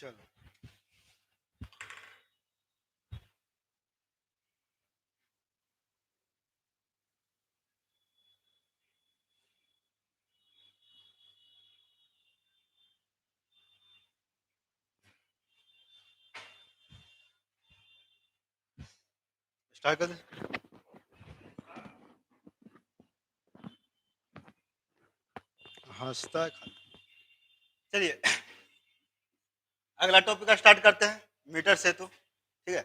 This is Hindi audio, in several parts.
चलो स्टार्ट कर दे। हंसता है चलिए अगला टॉपिक का स्टार्ट करते हैं, मीटर सेतु। ठीक है,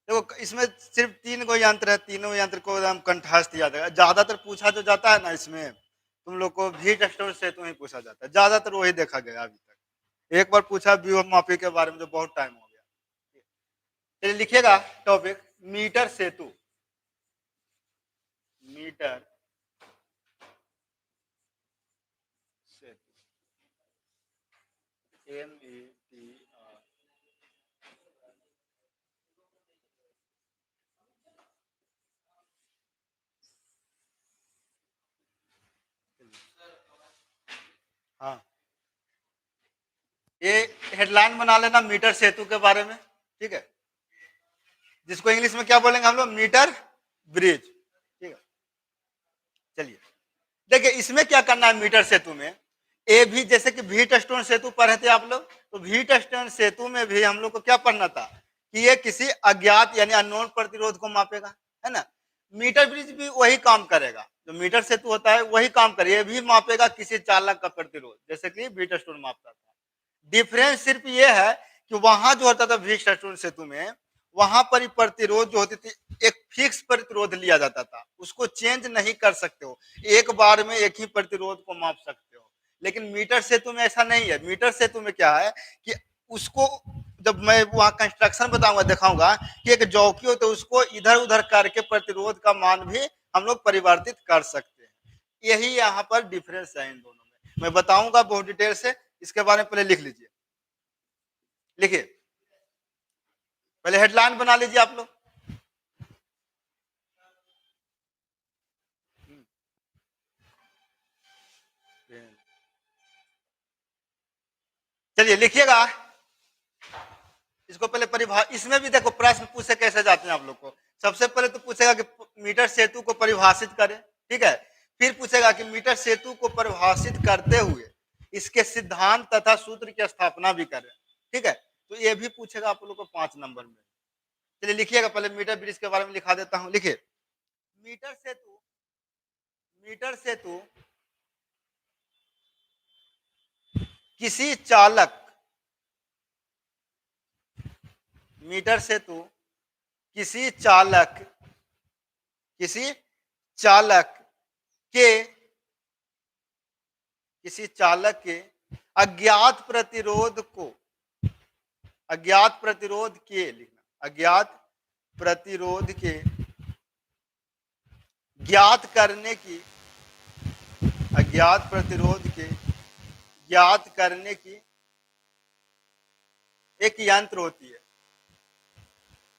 देखो इसमें सिर्फ 3 गो यंत्र है, तीनों यंत्र को हम कंठस्थ याद है। ज्यादातर पूछा जो जाता है ना इसमें, तुम लोग को हीट स्टोन सेतु ही पूछा जाता है, ज्यादातर वही देखा गया अभी तक। एक बार पूछा व्यूह मापी के बारे में जो बहुत टाइम हो गया। चलिए लिखिएगा टॉपिक मीटर सेतु। मीटर सेतु, METR। हाँ, ये हेडलाइन बना लेना मीटर सेतु के बारे में। ठीक है, जिसको इंग्लिश में क्या बोलेंगे हम लोग, मीटर ब्रिज। ठीक है, चलिए देखिए इसमें क्या करना है मीटर सेतु में। ए भी जैसे कि व्हीट स्टोन सेतु पढ़े थे आप लोग, तो व्हीट स्टोन सेतु में भी हम लोग को क्या पढ़ना था कि ये किसी अज्ञात यानी अननोन प्रतिरोध को मापेगा, है ना। मीटर ब्रिज भी वही काम करेगा, जो मीटर सेतु होता है वही काम करेगा, ये भी मापेगा किसी चालक का प्रतिरोध, जैसे कि व्हीट स्टोन मापता था। डिफरेंस सिर्फ ये है कि वहां जो होता था व्हीट स्टोन सेतु में, वहां पर प्रतिरोध जो होती थी एक फिक्स प्रतिरोध लिया जाता था, उसको चेंज नहीं कर सकते हो, एक बार में एक ही प्रतिरोध को माप सकते हो। लेकिन मीटर सेतु में ऐसा नहीं है। मीटर सेतु में क्या है कि उसको जब मैं वहां कंस्ट्रक्शन बताऊंगा दिखाऊंगा कि एक जौकी होता है, उसको इधर उधर करके प्रतिरोध का मान भी हम लोग परिवर्तित कर सकते हैं। यही यहाँ पर डिफरेंस है इन दोनों में, मैं बताऊंगा बहुत डिटेल से। इसके बारे में पहले लिख लीजिए, लिखिए पहले हेडलाइन बना लीजिए आप लोग। चलिए लिखिएगा इसको पहले परिभाषा। इसमें भी देखो प्रश्न पूछे कैसे जाते हैं आप लोग को। सबसे पहले तो पूछेगा कि मीटर सेतु को परिभाषित करें, ठीक है। फिर पूछेगा कि मीटर सेतु को परिभाषित करते हुए इसके सिद्धांत तथा सूत्र की स्थापना भी करें, ठीक है। तो ये भी पूछेगा आप लोग को 5 नंबर में। चलिए लिखिएगा, पहले मीटर ब्रिज के बारे में लिखा देता हूं, लिखिए मीटर सेतु। मीटर सेतु किसी चालक, मीटर सेतु किसी चालक, किसी चालक के, किसी चालक के अज्ञात प्रतिरोध को, अज्ञात प्रतिरोध के लिखना, अज्ञात प्रतिरोध के ज्ञात करने की, अज्ञात प्रतिरोध के ज्ञात करने की एक यंत्र होती है,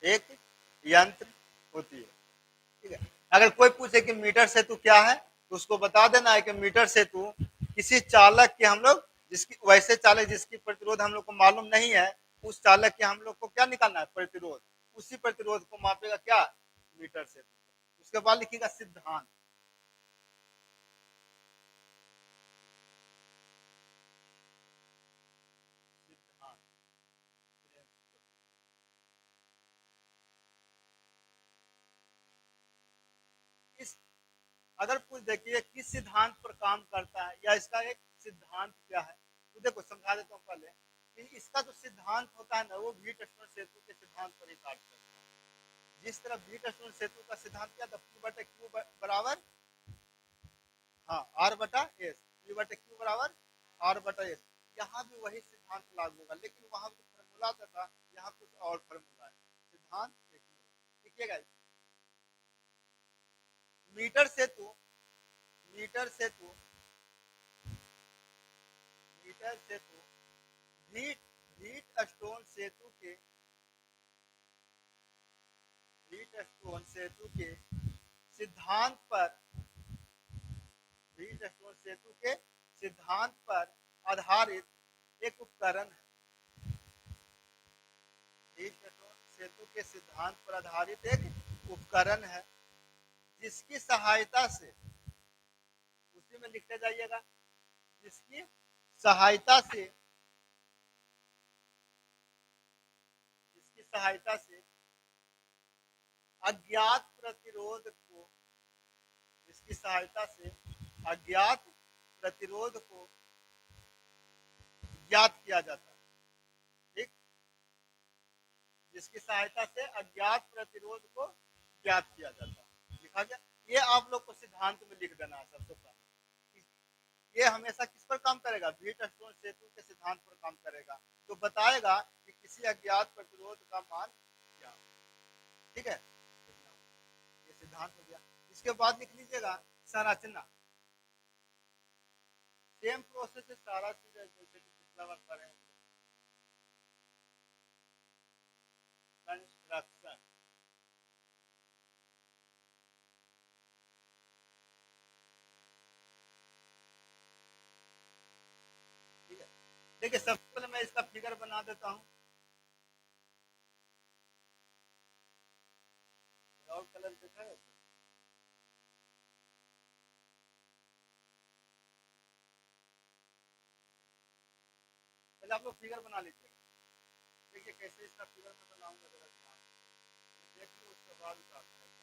एक यंत्र होती है, ठीक है। अगर कोई पूछे कि मीटर सेतु क्या है, तो उसको बता देना है कि मीटर सेतु किसी चालक के हम लोग, जिसकी वैसे चालक जिसकी प्रतिरोध हम लोग को मालूम नहीं है, उस चालक के हम लोग को क्या निकालना है, प्रतिरोध। उसी प्रतिरोध को मापेगा क्या, मीटर सेतु। उसके बाद लिखिएगा सिद्धांत। सिद्धांत इस, अगर कुछ देखिए किस सिद्धांत पर काम करता है या इसका एक सिद्धांत क्या है, तो देखो समझा देता हूँ पहले कि इसका जो सिद्धांत होता है ना, वो व्हीट स्टोन सेतु के सिद्धांत पर ही कार्य करता है। जिस तरह व्हीट स्टोन सेतु का सिद्धांत क्या था, P बटे Q बराबर, हाँ, R बटा S, P बटे Q बराबर R बटा S। यहाँ भी वही सिद्धांत लागू होगा, लेकिन वहां जो फॉर्मूला था यहाँ कुछ और फॉर्मूला है, सिद्धांत एक ही होगा। लिखिएगा मीटर सेतु, मीटर सेतु, मीटर सेतु व्हीट, व्हीट स्टोन सेतु के, व्हीट स्टोन सेतु के सिद्धांत पर, व्हीट स्टोन सेतु के सिद्धांत पर आधारित एक उपकरण है, सेतु के सिद्धांत पर आधारित एक उपकरण है जिसकी सहायता से, उसी में लिखते जाइएगा, जिसकी सहायता से, जिसकी सहायता से अज्ञात प्रतिरोध को, जिसकी सहायता से अज्ञात प्रतिरोध को ज्ञात किया जाता है। ठीक, जिसकी सहायता से अज्ञात प्रतिरोध को ज्ञात किया जाता है, लिखा गया। ये आप लोग को सिद्धांत में लिख देना है सबसे पहले। ये हमेशा किस पर काम करेगा? व्हीटस्टोन सेतु के सिद्धांत पर काम करेगा, तो बताएगा कि किसी अज्ञात प्रतिरोध का मान क्या। ठीक है, ये सिद्धांत हो गया। इसके बाद लिख लीजिएगा संरचना। सेम प्रोसेस है, सारा चीज है जैसे कि पिछला बार पढ़े। कंस्ट्रक्शन, ठीक है। देखिए सबसे पहले मैं इसका फिगर बना देता हूँ। और कलर दिखा है, पहले आप लोग फिगर बना लीजिए। देखिए कैसे इसका फिगर मैं बनाऊंगा, जरा ध्यान देख लो, उसके बाद उतारना है।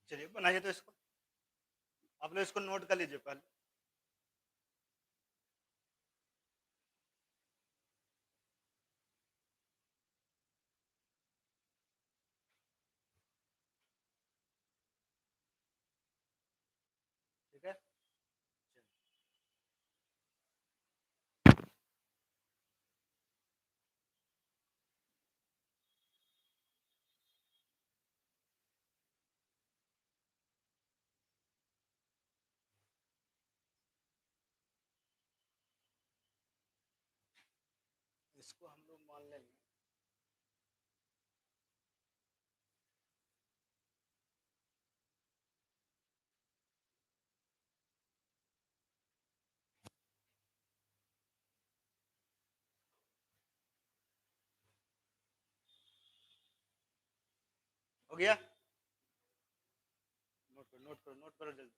चलिए बनाइए तो इसको, आप लोग इसको नोट कर लीजिए पहले। ठीक है, इसको हम लोग मान लेंगे हो गया। नोट करो नोट करो नोट करो जल्दी।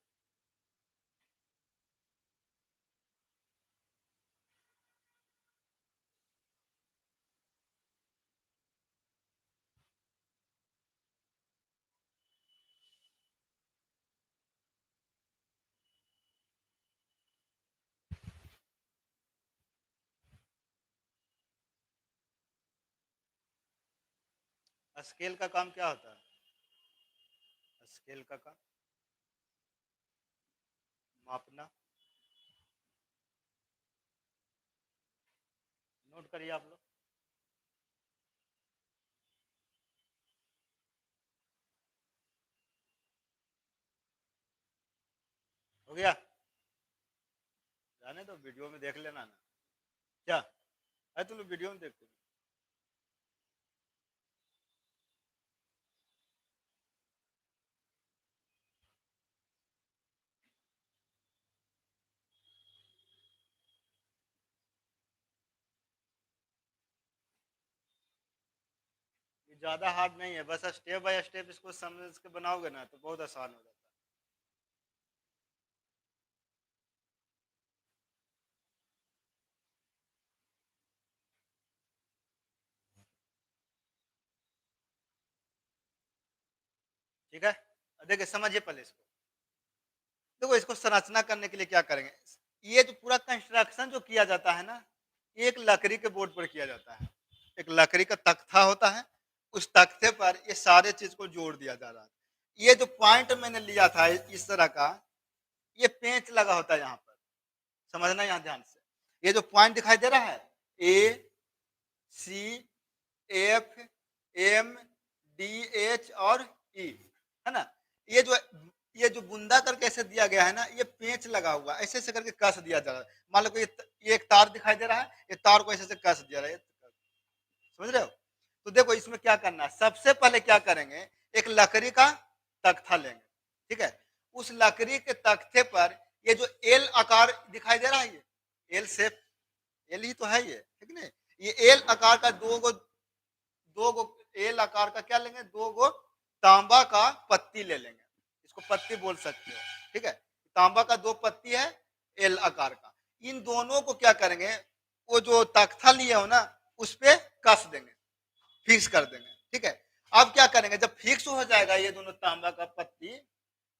स्केल का काम क्या होता है? स्केल का काम मापना। नोट करिए आप लोग। हो गया, जाने तो वीडियो में देख लेना ना। क्या है, तुम लोग वीडियो में देखते हो? ये ज्यादा हार्ड नहीं है, बस स्टेप बाय स्टेप इसको समझ के बनाओगे ना तो बहुत आसान हो जाता है। ठीक है, देखिए समझिए पहले इसको। देखो इसको संरचना करने के लिए क्या करेंगे, ये जो पूरा कंस्ट्रक्शन जो किया जाता है ना, एक लकड़ी के बोर्ड पर किया जाता है। एक लकड़ी का तख्ता होता है, उस तख्ते पर ये सारे चीज को जोड़ दिया जा रहा है। ये जो पॉइंट मैंने लिया था इस तरह का, ये पेंच लगा होता है यहाँ पर, समझना यहाँ ध्यान से। ये जो पॉइंट दिखाई दे रहा है, A C F M D H और ई, है ना। ये जो ये जो बुंदा करके ऐसे दिया गया है ना, ये पेंच लगा हुआ ऐसे ऐसे करके कस दिया जा रहा है। मान लो कि ये एक तार दिखाई दे रहा है, ये तार को ऐसे ऐसे कस दिया रहा है, समझ रहे हो? तो देखो इसमें क्या करना है, सबसे पहले क्या करेंगे, एक लकड़ी का तख्ता लेंगे। ठीक है, उस लकड़ी के तख्ते पर ये जो एल आकार दिखाई दे रहा है, ये एल शेप, एल ही तो है ये, ठीक नहीं। ये एल आकार का दो गो एल आकार का क्या लेंगे, दो गो तांबा का पत्ती ले लेंगे, इसको पत्ती बोल सकते हो। ठीक है, तांबा का दो पत्ती है एल आकार का। इन दोनों को क्या करेंगे, वो जो तख्ता लिए हो ना उस पे कस देंगे, फिक्स कर देंगे। ठीक है, अब क्या करेंगे, जब फिक्स हो जाएगा ये दोनों तांबा का पत्ती,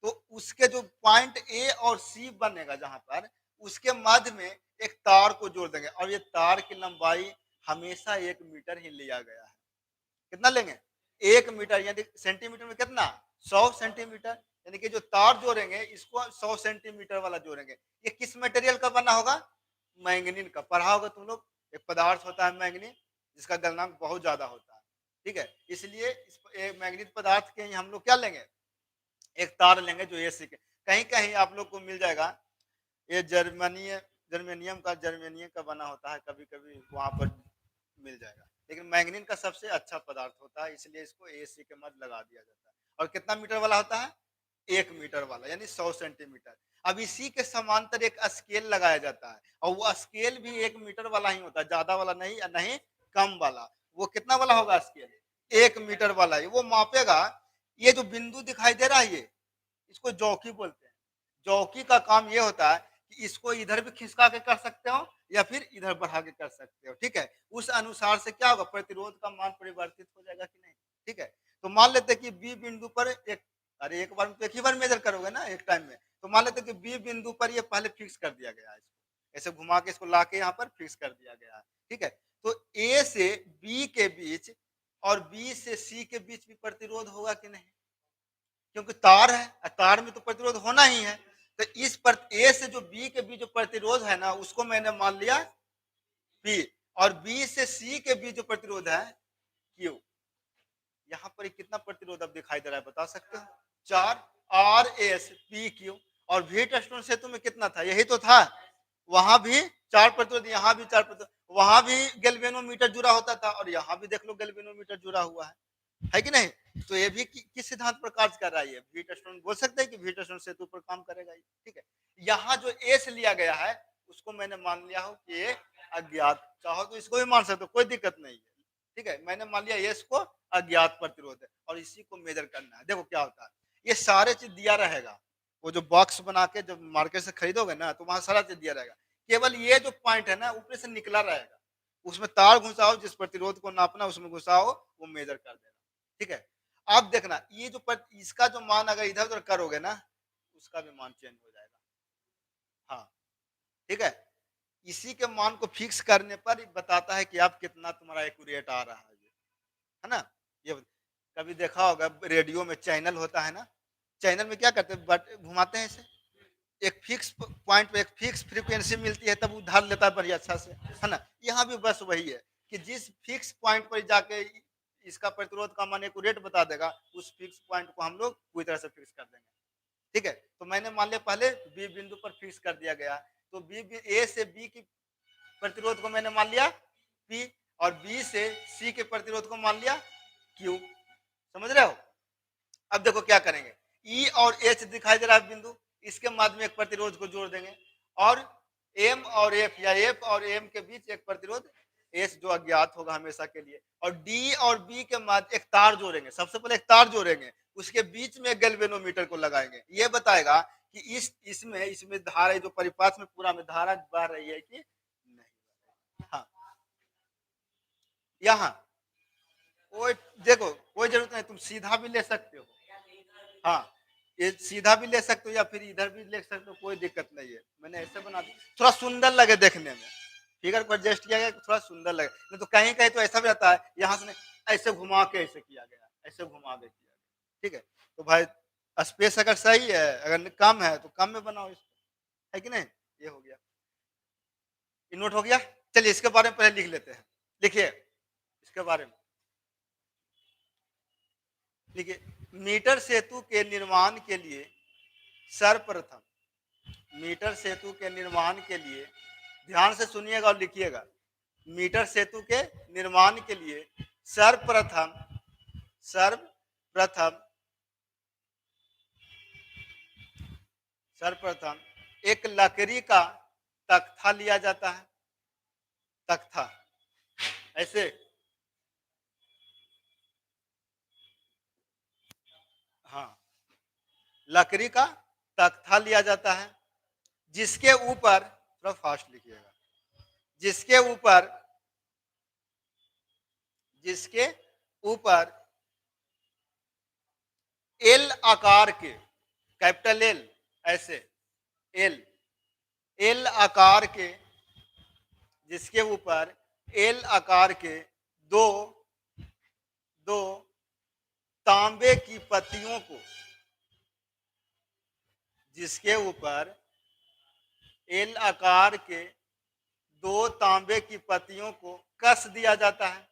तो उसके जो पॉइंट ए और सी बनेगा जहां पर, उसके मध्य में एक तार को जोड़ देंगे, और ये तार की लंबाई हमेशा 1 मीटर ही लिया गया है। कितना लेंगे, 1 मीटर, यानी सेंटीमीटर में कितना, 100 सेंटीमीटर। यानी कि जो तार जोड़ेंगे इसको 100 सेंटीमीटर वाला जोड़ेंगे। ये किस मटेरियल का बना होगा, मैंगनीज का। पढ़ा होगा तुम लोग, एक पदार्थ होता है मैंगनीज, जिसका गलनांक बहुत ज्यादा होता है। ठीक है, इसलिए इस मैंगनीज पदार्थ के हम लोग क्या लेंगे, एक तार लेंगे जो एसी के। कहीं कहीं आप लोग को मिल जाएगा, ये जर्मेनियम का बना होता है, कभी कभी वहां पर मिल जाएगा। लेकिन मैग्नीन का सबसे अच्छा पदार्थ होता है, इसलिए इसको एसी के मध्य लगा दिया जाता है। और कितना मीटर वाला होता है, 1 मीटर वाला, यानी 100 सेंटीमीटर। अब इसी के समांतर एक स्केल लगाया जाता है, और वो स्केल भी 1 मीटर वाला ही होता है, ज्यादा वाला नहीं, नहीं कम वाला। वो कितना वाला होगा स्केल, 1 मीटर वाला ही वो मापेगा। ये जो बिंदु दिखाई दे रहा है, ये इसको जौकी बोलते हैं। जौकी का काम ये होता है कि इसको इधर भी खिसका के कर सकते हो या फिर इधर बढ़ा के कर सकते हो। ठीक है, उस अनुसार से क्या होगा, प्रतिरोध का मान परिवर्तित हो जाएगा कि नहीं। ठीक है, तो मान लेते हैं कि बी बिंदु पर एक अरे एक बार में तो एक ही बार मेजर करोगे ना एक टाइम में। तो मान लेते कि बी बिंदु पर ये पहले फिक्स कर दिया गया है, इसको ऐसे घुमा के इसको ला के यहाँ पर फिक्स कर दिया गया है, ठीक है। तो ए से बी के बीच और बी से सी के बीच भी प्रतिरोध होगा कि नहीं, क्योंकि तार है, तार में तो प्रतिरोध होना ही है। तो इस पर ए से जो बी के बीच जो प्रतिरोध है ना, उसको मैंने मान लिया पी, और बी से सी के बीच जो प्रतिरोध है क्यू। यहाँ पर कितना प्रतिरोध अब दिखाई दे रहा है बता सकते हो, 4 आर एस पी क्यू। और व्हीटस्टोन सेतु में कितना था, यही तो था, वहां भी 4 प्रतिरोध, यहाँ भी 4 प्रतिरोध, वहां भी गैल्वेनोमीटर जुड़ा होता था और यहाँ भी देख लो गैल्वेनोमीटर जुड़ा हुआ है कि नहीं। तो ये भी किस सिद्धांत पर कार्य कर रहा है, व्हीटस्टोन बोल सकते हैं कि व्हीटस्टोन सेतु पर काम करेगा ये, ठीक है। यहाँ जो एस लिया गया है उसको मैंने मान लिया हो कि ये अज्ञात, चाहो तो इसको भी मान सकते हो, कोई दिक्कत नहीं है, ठीक है। मैंने मान लिया एस को अज्ञात प्रतिरोध है और इसी को मेजर करना है। देखो क्या होता है, ये सारे चीज दिया रहेगा, वो जो बॉक्स बना के जब मार्केट से खरीदोगे ना तो वहां सारा चीज दिया रहेगा, केवल ये जो पॉइंट है ना ऊपर से निकला रहेगा, उसमें तार घुसाओ, जिस प्रतिरोध को नापना उसमें घुसाओ, वो मेजर कर देगा, ठीक है। आप देखना ये जो इसका जो मान अगर इधर उधर करोगे ना उसका भी मान चेंज हो जाएगा, हाँ ठीक है। इसी के मान को फिक्स करने पर बताता है कि आप कितना तुम्हारा एक्यूरेट आ रहा है ना। ये कभी देखा होगा रेडियो में चैनल होता है ना, चैनल में क्या करते हैं, बट घुमाते हैं इसे, एक फिक्स पॉइंट पे एक फिक्स फ्रीक्वेंसी मिलती है तब उधार लेता है बड़ी अच्छा से, है ना। यहाँ भी बस वही है कि जिस फिक्स पॉइंट पर जाके इसका प्रतिरोध का मान एक्यूरेट बता देगा, उस फिक्स पॉइंट को हम लोग पूरी तरह से फिक्स कर देंगे, ठीक है। तो मैंने मान लिया पहले बी बिंदु पर फिक्स कर दिया गया, तो बी ए से बी की प्रतिरोध को मैंने मान लिया पी, और बी से सी के प्रतिरोध को मान लिया क्यू, समझ रहे हो। अब देखो क्या करेंगे, ई और एच दिखाई दे रहा है बिंदु, इसके माध्यम एक प्रतिरोध को जोड़ देंगे, और एम और एफ या एफ और एम के बीच एक प्रतिरोध एस जो अज्ञात होगा हमेशा के लिए, और डी और बी के माध्यम एक तार जोड़ेंगे, सबसे पहले एक तार जोड़ेंगे, उसके बीच में गैल्वेनोमीटर को लगाएंगे, ये बताएगा कि इसमें इसमें धारा जो परिपात में पूरा में धारा बह रही है कि नहीं। हाँ यहाँ कोई देखो कोई जरूरत नहीं, तुम सीधा भी ले सकते हो, हाँ ये सीधा भी ले सकते हो या फिर इधर भी ले सकते हो, कोई दिक्कत नहीं है। मैंने ऐसे बना दिया थोड़ा सुंदर लगे देखने में, फिगर को एडजस्ट किया गया थोड़ा सुंदर लगे, नहीं तो कहीं कहीं तो ऐसा भी रहता है यहाँ से ऐसे घुमा के ऐसे किया गया, ऐसे घुमा के किया गया, ठीक है। तो भाई स्पेस अगर सही है, अगर कम है तो कम में बनाओ इसको, है कि नहीं। ये हो गया, ये नोट हो गया। चलिए इसके बारे में पहले लिख लेते हैं, लिखिए इसके बारे में, देखिए मीटर सेतु के निर्माण के लिए सर्वप्रथम, मीटर सेतु के निर्माण के लिए ध्यान से सुनिएगा और लिखिएगा, मीटर सेतु के निर्माण के लिए सर्वप्रथम सर्वप्रथम सर्वप्रथम एक लकड़ी का तख्ता लिया जाता है, तख्ता ऐसे, हाँ लकड़ी का तख्ता लिया जाता है, जिसके ऊपर थोड़ा फास्ट लिखिएगा, जिसके ऊपर जिसके ऊपर एल आकार के, कैपिटल एल ऐसे एल एल आकार के, जिसके ऊपर एल आकार के दो दो तांबे की पत्तियों को, जिसके ऊपर एल आकार के दो तांबे की पत्तियों को कस दिया जाता है,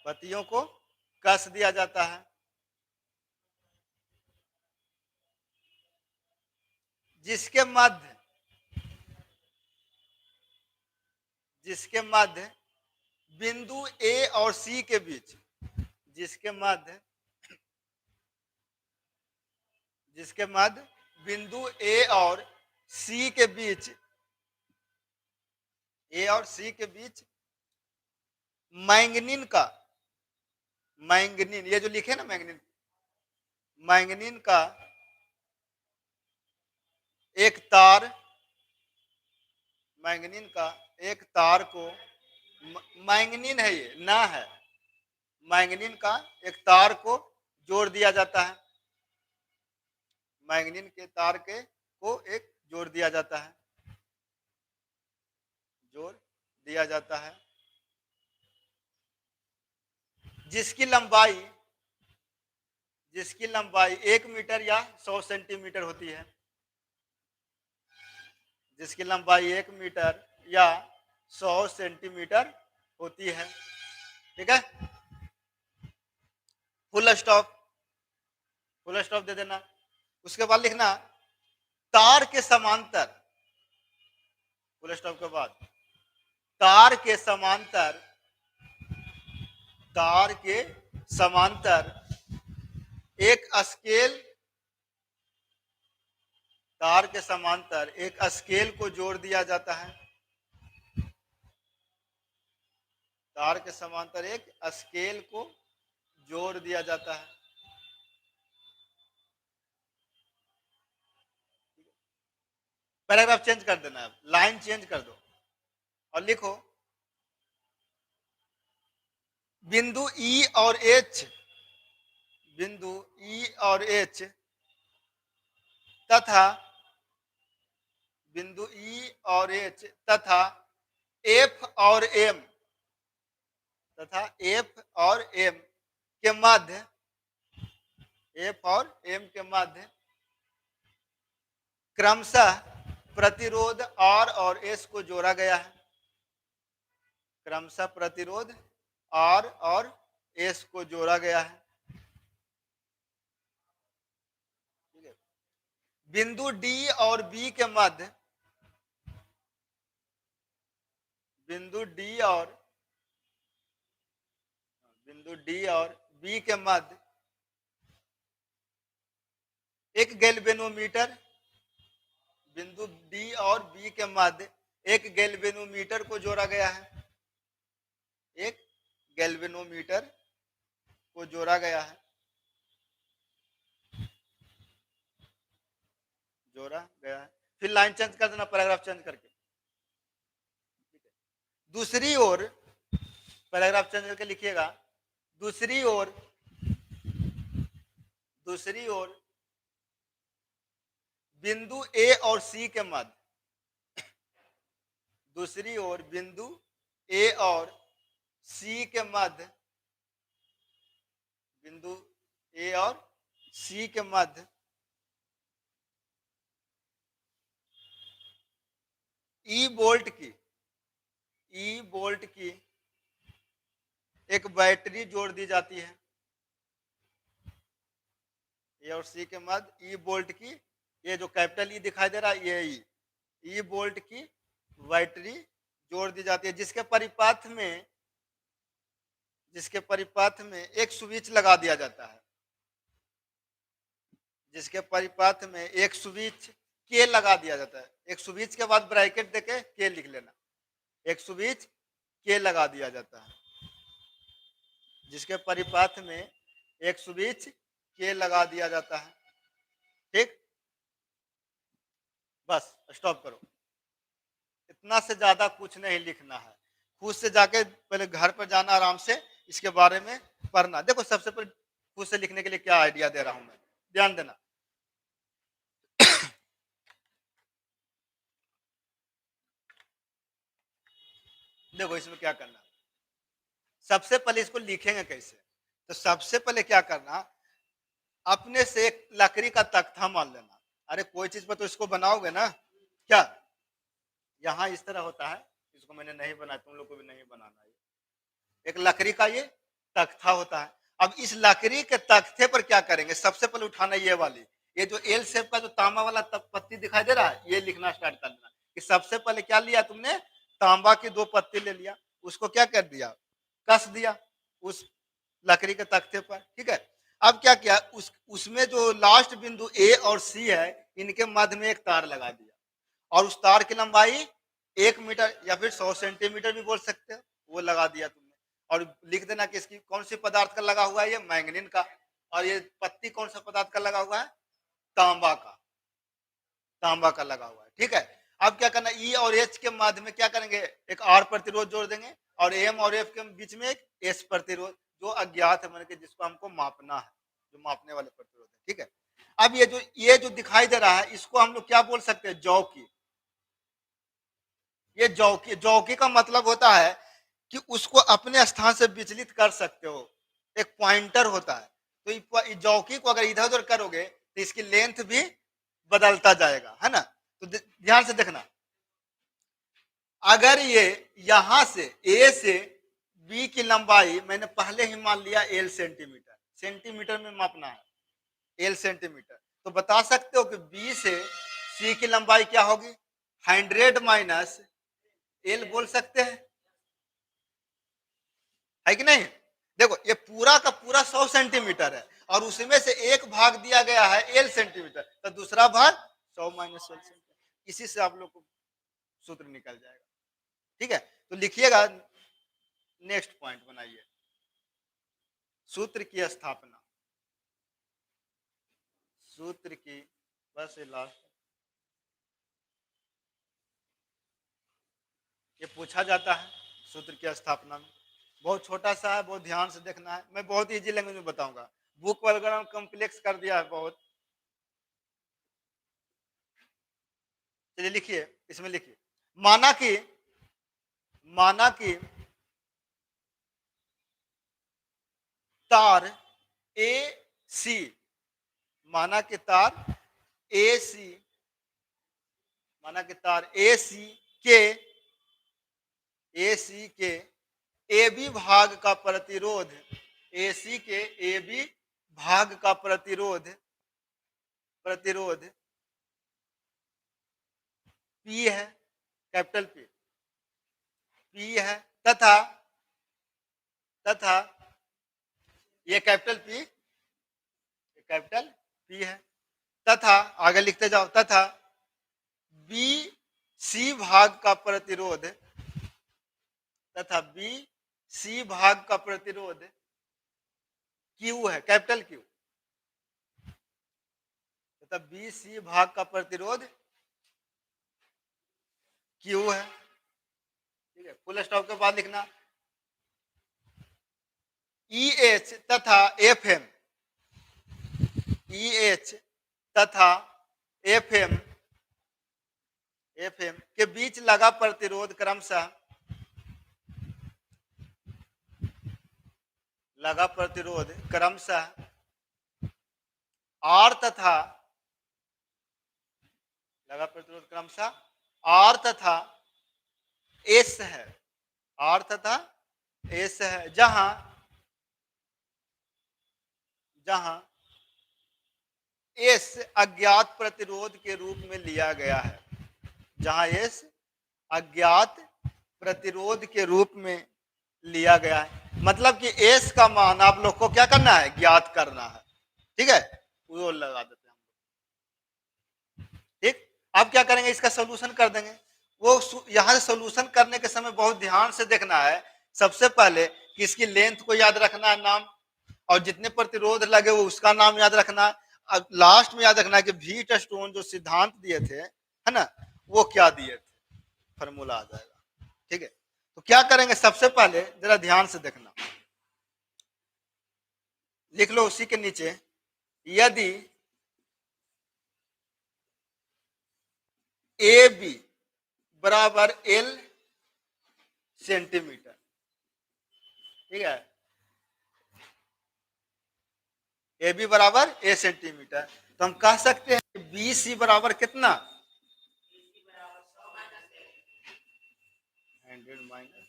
पत्तियों को कस दिया जाता है, जिसके मध्य बिंदु ए और सी के बीच, जिसके मध्य बिंदु ए और सी के बीच, ए और सी के बीच मैंगनीन का, मैंगनीन ये जो लिखे ना मैंगनीन, मैंगनीन का एक तार, मैंगनीन का एक तार को, मैंगनीन है ये ना है, मैंगनीन का एक तार को जोड़ दिया जाता है, मैंगनीन के तार के को एक जोड़ दिया जाता है, जोड़ दिया जाता है, जिसकी लंबाई 1 मीटर या 100 सेंटीमीटर होती है, जिसकी लंबाई 1 मीटर या 100 सेंटीमीटर होती है। ठीक है, फुल स्टॉप दे देना। उसके बाद लिखना तार के समांतर, फुल स्टॉप के बाद तार के समांतर एक स्केल, तार के समांतर एक स्केल को जोड़ दिया जाता है, तार के समांतर एक स्केल को जोड़ दिया जाता है। पैराग्राफ चेंज कर देना है, लाइन चेंज कर दो और लिखो बिंदु ई और एच, बिंदु ई और एच तथा बिंदु ई और एच तथा एफ और एम के मध्य, एफ और एम के मध्य क्रमशः प्रतिरोध आर और एस को जोड़ा गया है, क्रमशः प्रतिरोध आर और एस को जोड़ा गया है। बिंदु डी और बी के मध्य, बिंदु डी और बी के मध्य एक गैल्वेनोमीटर, बिंदु डी और बी के मध्य एक गैल्वेनोमीटर को जोड़ा गया है, एक गैल्वेनोमीटर को जोड़ा गया है, जोड़ा गया है। फिर लाइन चेंज कर देना, पैराग्राफ चेंज करके। दूसरी ओर, पैराग्राफ चेंज करके लिखिएगा दूसरी ओर बिंदु ए और सी के मध्य, दूसरी ओर बिंदु ए और सी के मध्य, बिंदु ए और सी के मध्य ई बोल्ट की एक बैटरी जोड़ दी जाती है, ए और सी के मध्य ई बोल्ट की, ये जो कैपिटल ई दिखाई दे रहा है ये ई बोल्ट की बैटरी जोड़ दी जाती है, जिसके परिपाथ में एक स्विच लगा दिया जाता है, जिसके परिपाथ में एक स्विच के लगा दिया जाता है। एक स्विच के बाद ब्रैकेट देके के लिख लेना, एक स्विच के लगा दिया जाता है, जिसके परिपाथ में एक स्विच के लगा दिया जाता है। ठीक, बस स्टॉप करो, इतना से ज्यादा कुछ नहीं लिखना है, खुद से जाके पहले घर पर जाना, आराम से इसके बारे में पढ़ना। देखो सबसे पहले खुद से लिखने के लिए क्या आइडिया दे रहा हूं मैं, ध्यान देना। देखो इसमें क्या करना, सबसे पहले इसको लिखेंगे कैसे, तो सबसे पहले क्या करना, अपने से एक लकड़ी का तख्ता मान लेना। अरे कोई चीज पर तो इसको बनाओगे ना, क्या यहाँ इस तरह होता है, इसको मैंने नहीं बनाया, तुम लोग को भी नहीं बनाना है। एक लकड़ी का ये तख्ता होता है। अब इस लकड़ी के तख्ते पर क्या करेंगे, सबसे पहले उठाना ये वाली, ये जो एल शेप का जो तांबा वाला पत्ती दिखाई दे रहा है, ये लिखना स्टार्ट कर देना कि सबसे पहले क्या लिया तुमने, तांबा की 2 पत्ती ले लिया, उसको क्या कर दिया, कस दिया उस लकड़ी के तख्ते पर। ठीक है, अब क्या किया, उसमें जो लास्ट बिंदु ए और सी है, इनके मध्य में एक तार लगा दिया, और उस तार की लंबाई 1 मीटर या फिर 100 सेंटीमीटर भी बोल सकते हो, वो लगा दिया तुमने। और लिख देना कि इसकी कौन सी पदार्थ का लगा हुआ है, ये मैंगनीन का, और ये पत्ती कौन सा पदार्थ का लगा हुआ है, तांबा का लगा हुआ है। ठीक है, अब क्या करना, ई और एच के मध्य में क्या करेंगे, एक आर प्रतिरोध जोड़ देंगे, और एम और एफ के बीच में एक एस प्रतिरोध, जो अज्ञात है, मतलब कि जिसको हमको मापना है, जो मापने वाले प्रतिरोध है, ठीक है। अब ये जो दिखाई दे रहा है, इसको हम लोग क्या बोल सकते हैं, जौकी। ये जौकी का मतलब होता है कि उसको अपने स्थान से विचलित कर सकते हो, एक पॉइंटर होता है। तो इस जौकी को अगर इधर उधर करोगे तो इसकी लेंथ भी बदलता जाएगा, है ना। तो ध्यान से देखना, अगर ये यहां से ए से बी की लंबाई मैंने पहले ही मान लिया एल सेंटीमीटर, सेंटीमीटर में मापना है, एल सेंटीमीटर, तो बता सकते हो कि बी से सी की लंबाई क्या होगी, 100 माइनस एल बोल सकते हैं, है कि नहीं। देखो ये पूरा का पूरा 100 सेंटीमीटर है और उसमें से एक भाग दिया गया है एल सेंटीमीटर, तो दूसरा भाग 100 माइनस एल सेंटीमीटर। इसी से आप लोग को सूत्र निकल जाएगा, ठीक है। तो लिखिएगा, नेक्स्ट पॉइंट बनाइए, सूत्र की स्थापना, सूत्र की, बस ये लास्ट, ये पूछा जाता है सूत्र की स्थापना में, बहुत छोटा सा है, बहुत ध्यान से देखना है, मैं बहुत इजी लैंग्वेज में बताऊंगा, बुक वगैरह कॉम्प्लेक्स कर दिया है बहुत। चलिए लिखिए, इसमें लिखिए, माना कि तार ए सी, माना कि तार ए सी, माना कि तार ए सी के ए बी भाग का प्रतिरोध, ए सी के ए बी भाग का प्रतिरोध पी है, कैपिटल पी है, तथा ये कैपिटल पी है, तथा आगे लिखते जाओ, तथा बी सी भाग का प्रतिरोध, तथा बी सी भाग का प्रतिरोध क्यू है, कैपिटल क्यू, तथा बी सी भाग का प्रतिरोध क्यू है, ठीक है। फुल स्टॉप के बाद लिखना ई एच तथा एफ एम, ई एच तथा एफ एम के बीच लगा प्रतिरोध क्रमशः आर तथा एस है, आर तथा एस है, जहां एस अज्ञात प्रतिरोध के रूप में लिया गया है, जहां एस अज्ञात प्रतिरोध के रूप में लिया गया है, मतलब कि एस का मान आप लोग को क्या करना है, ज्ञात करना है, ठीक है। वो लगा देते हैं हम, ठीक। अब क्या करेंगे, इसका सोल्यूशन कर देंगे। वो यहां से सोल्यूशन करने के समय बहुत ध्यान से देखना है, सबसे पहले कि इसकी लेंथ को याद रखना है नाम, और जितने प्रतिरोध लगे वो उसका नाम याद रखना है। अब लास्ट में याद रखना है कि व्हीट स्टोन जो सिद्धांत दिए थे, है ना, वो क्या दिए थे, फॉर्मूला आ जाएगा, ठीक है। तो क्या करेंगे, सबसे पहले जरा ध्यान से देखना, लिख लो उसी के नीचे, यदि ए बी बराबर एल सेंटीमीटर, ठीक है, ए बी बराबर ए सेंटीमीटर, तो हम कह सकते हैं बी सी बराबर कितना, 100 माइनस,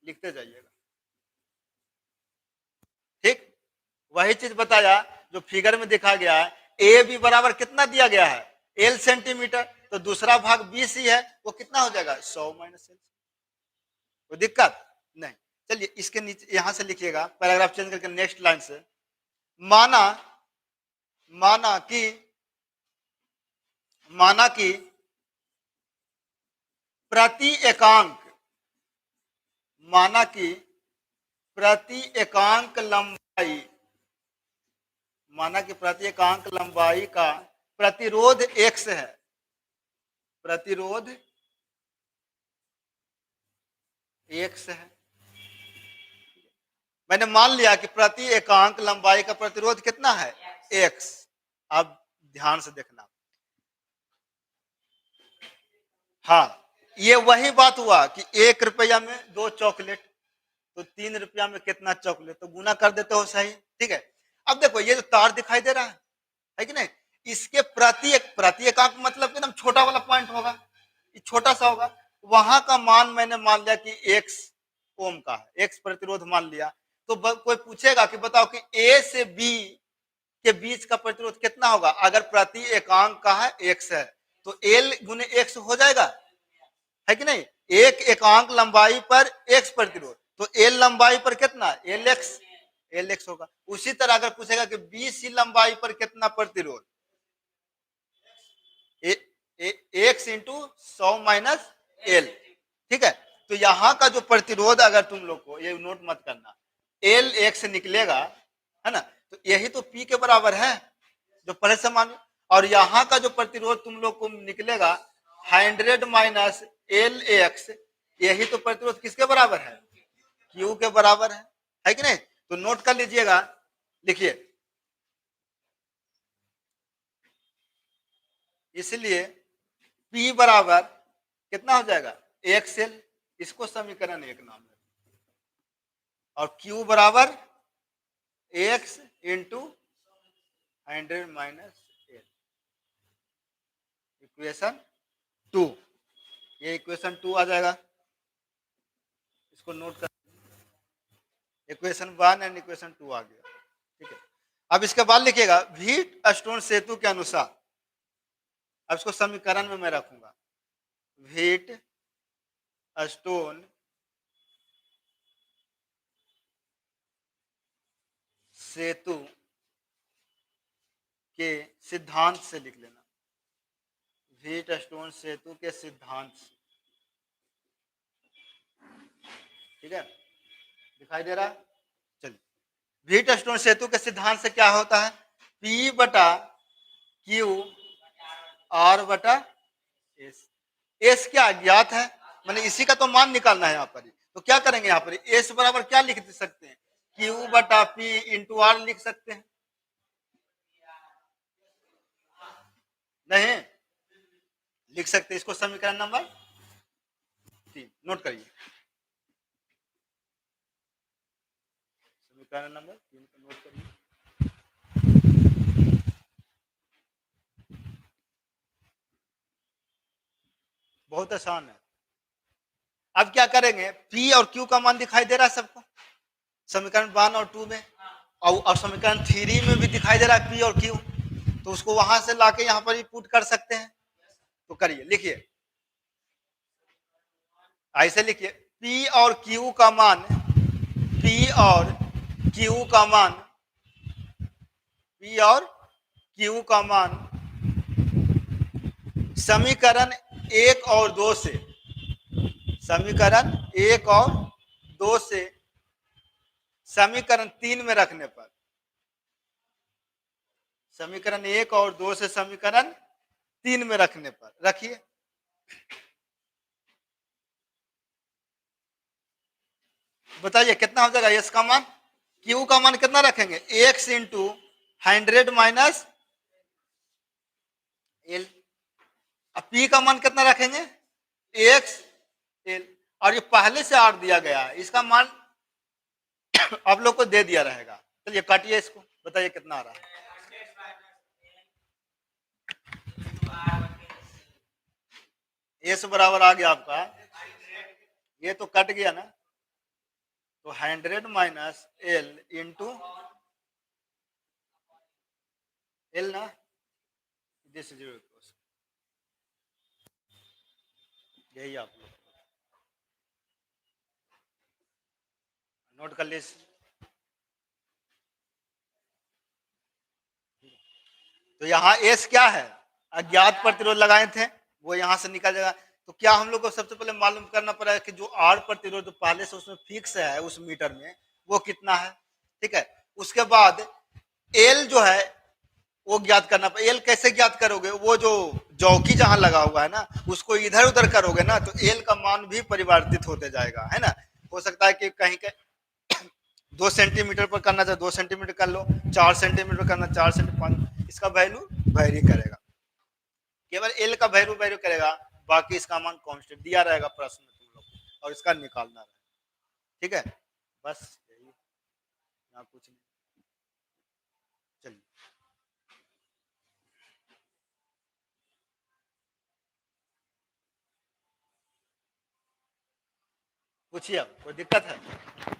लिखते जाइएगा, ठीक। वही चीज बताया जो फिगर में दिखा गया है, ए बी बराबर कितना दिया गया है, एल सेंटीमीटर, तो दूसरा भाग बी सी है, वो कितना हो जाएगा, 100 माइनस एल, कोई दिक्कत नहीं। चलिए इसके नीचे यहां से लिखिएगा, पैराग्राफ चेंज करके नेक्स्ट लाइन से, माना कि प्रति एकांक, माना कि प्रति एकांक लंबाई, माना कि प्रति एकांक लंबाई का प्रतिरोध x है, प्रतिरोध x है, मैंने मान लिया कि प्रति एकांक लंबाई का प्रतिरोध कितना है, x। अब ध्यान से देखना, हाँ ये वही बात हुआ कि 1 रुपया में 2 चॉकलेट, तो 3 रुपया में कितना चॉकलेट, तो गुना कर देते हो, सही, ठीक है। अब देखो ये जो तार दिखाई दे रहा है कि नहीं, इसके प्रति एकांक मतलब एकदम छोटा वाला पॉइंट होगा, ये छोटा सा होगा, वहां का मान मैंने मान लिया कि x ओम का है, x प्रतिरोध मान लिया। तो कोई पूछेगा कि बताओ कि a से b के बीच का प्रतिरोध कितना होगा, अगर प्रति एकांक का है x है तो l गुने x हो जाएगा, है कि नहीं, एक एकांक लंबाई पर x प्रतिरोध, तो l लंबाई पर कितना, lx होगा। उसी तरह अगर पूछेगा कि bc लंबाई पर कितना प्रतिरोध, x इंटू 100 माइनस l, ठीक है। तो यहां का जो प्रतिरोध, अगर तुम लोग को ये नोट मत करना, एल एक्स निकलेगा, है ना, तो यही तो P के बराबर है जो पहले से मान, और यहाँ का जो प्रतिरोध तुम लोग को निकलेगा 100 माइनस एल एक्स, यही तो प्रतिरोध किसके बराबर है, Q के बराबर है कि नहीं। तो नोट कर लीजिएगा, लिखिए, इसलिए P बराबर कितना हो जाएगा, XL, इसको समीकरण 1 नाम है, और Q बराबर x into 100 minus L, equation 2, ये इक्वेशन 2 आ जाएगा, इसको नोट कर, इक्वेशन 1 एंड इक्वेशन 2 आ गया, ठीक है। अब इसके बाद लिखिएगा व्हीट स्टोन सेतु के अनुसार, अब इसको समीकरण में मैं रखूंगा, व्हीट स्टोन सेतु के सिद्धांत से लिख लेना, व्हीट स्टोन सेतु के सिद्धांत से, ठीक है, दिखाई दे रहा है। चलिए, व्हीट स्टोन सेतु के सिद्धांत से क्या होता है, P बटा Q R बटा S, S क्या अज्ञात है, मैंने इसी का तो मान निकालना है यहाँ पर, तो क्या करेंगे, यहाँ पर S बराबर क्या लिख सकते हैं, Q बटा P इंटू R लिख सकते हैं, नहीं लिख सकते, इसको समीकरण नंबर 3 नोट करिए, समीकरण नंबर 3 को नोट करिए। बहुत आसान है। अब क्या करेंगे, P और Q का मान दिखाई दे रहा है सबको, समीकरण 1 और 2 में, और समीकरण 3 में भी दिखाई दे रहा है P और Q, तो उसको वहां से लाके यहाँ पर ही पुट कर सकते हैं, तो करिए, लिखिए, ऐसे लिखिए, P और Q का मान, P और Q का मान, P और Q का मान समीकरण 1 और 2 से, समीकरण 1 और 2 से समीकरण 3 में रखने पर, समीकरण 1 और 2 से समीकरण 3 में रखने पर, रखिए, बताइए कितना हो जाएगा, S का मान, Q का मान कितना रखेंगे, x into 100 minus L, P का मान कितना रखेंगे, x एल, और ये पहले से R दिया गया है, इसका मान आप लोग को दे दिया रहेगा, चलिए काटिए इसको, बताइए कितना आ रहा है, S बराबर आ गया आपका, ये तो कट गया ना, तो 100 माइनस एल इंटू एल ना, दिस इज यही आप लोग नोट कर लीजिए। तो यहाँ एस क्या है, अज्ञात प्रतिरोध लगाए थे, वो यहाँ से निकल जाएगा, तो क्या हम लोग को सबसे पहले मालूम करना पड़ेगा कि जो आर प्रतिरोध पहले से उसमें फिक्स है उस मीटर में, वो कितना है, ठीक है। उसके बाद एल जो है वो ज्ञात करना पड़ेगा, एल कैसे ज्ञात करोगे, वो जो चौकी जहां लगा हुआ है ना, उसको इधर उधर करोगे ना, तो एल का मान भी परिवर्तित होते जाएगा, है ना, हो सकता है कि कहीं 2 सेंटीमीटर पर करना चाहे 2 सेंटीमीटर कर लो, 4 सेंटीमीटर करना 4 सेंटीमीटर, इसका वैल्यू वेरी करेगा, केवल एल का वैल्यू वेरी करेगा, बाकी इसका मान कांस्टेंट दिया रहेगा प्रश्न में तुम लोग को, और इसका निकालना है। ठीक है, बस यही, ना कुछ नहीं। चलिए पूछिए, अब कोई दिक्कत है?